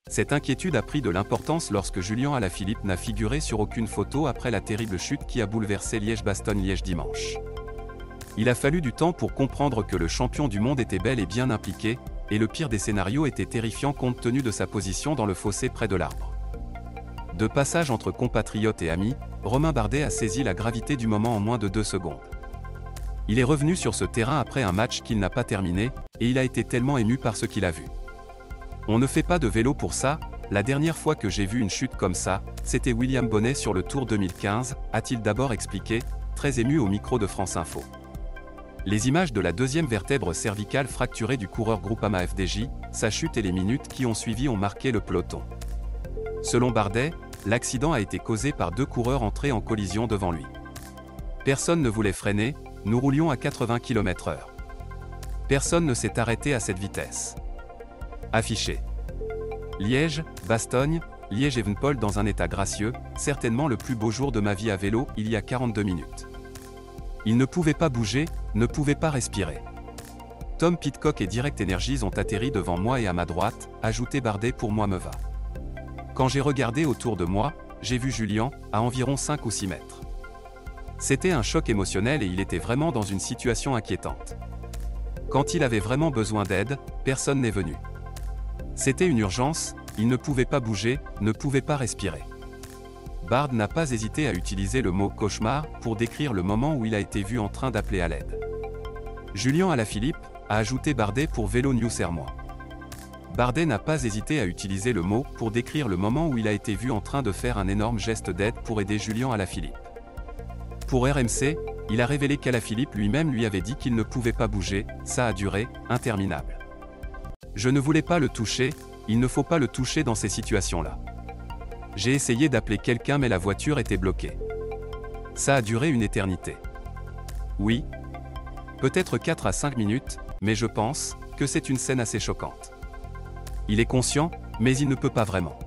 Cette inquiétude a pris de l'importance lorsque Julian Alaphilippe n'a figuré sur aucune photo après la terrible chute qui a bouleversé Liège-Bastogne-Liège dimanche. Il a fallu du temps pour comprendre que le champion du monde était bel et bien impliqué, et le pire des scénarios était terrifiant compte tenu de sa position dans le fossé près de l'arbre. De passage entre compatriotes et amis, Romain Bardet a saisi la gravité du moment en moins de 2 secondes. Il est revenu sur ce terrain après un match qu'il n'a pas terminé, et il a été tellement ému par ce qu'il a vu. On ne fait pas de vélo pour ça, la dernière fois que j'ai vu une chute comme ça, c'était William Bonnet sur le Tour 2015, a-t-il d'abord expliqué, très ému au micro de France Info. Les images de la deuxième vertèbre cervicale fracturée du coureur Groupama FDJ, sa chute et les minutes qui ont suivi ont marqué le peloton. Selon Bardet, l'accident a été causé par 2 coureurs entrés en collision devant lui. Personne ne voulait freiner, nous roulions à 80 km/h. Personne ne s'est arrêté à cette vitesse. Affiché. Liège, Bastogne, Liège-Evenpol dans un état gracieux, certainement le plus beau jour de ma vie à vélo il y a 42 minutes. Il ne pouvait pas bouger, ne pouvait pas respirer. Tom Pidcock et Direct Energies ont atterri devant moi et à ma droite, ajouté Bardet pour moi me va. Quand j'ai regardé autour de moi, j'ai vu Julian, à environ 5 ou 6 mètres. C'était un choc émotionnel et il était vraiment dans une situation inquiétante. Quand il avait vraiment besoin d'aide, personne n'est venu. C'était une urgence, il ne pouvait pas bouger, ne pouvait pas respirer. Bard n'a pas hésité à utiliser le mot « cauchemar » pour décrire le moment où il a été vu en train d'appeler à l'aide. Julian Alaphilippe a ajouté Bardet pour Vélo News Sermois. Bardet n'a pas hésité à utiliser le mot pour décrire le moment où il a été vu en train de faire un énorme geste d'aide pour aider Julian Alaphilippe. Pour RMC, il a révélé qu'Alaphilippe lui-même lui avait dit qu'il ne pouvait pas bouger, ça a duré, interminable. Je ne voulais pas le toucher, il ne faut pas le toucher dans ces situations-là. J'ai essayé d'appeler quelqu'un mais la voiture était bloquée. Ça a duré une éternité. Oui. Peut-être 4 à 5 minutes, mais je pense que c'est une scène assez choquante. Il est conscient, mais il ne peut pas vraiment.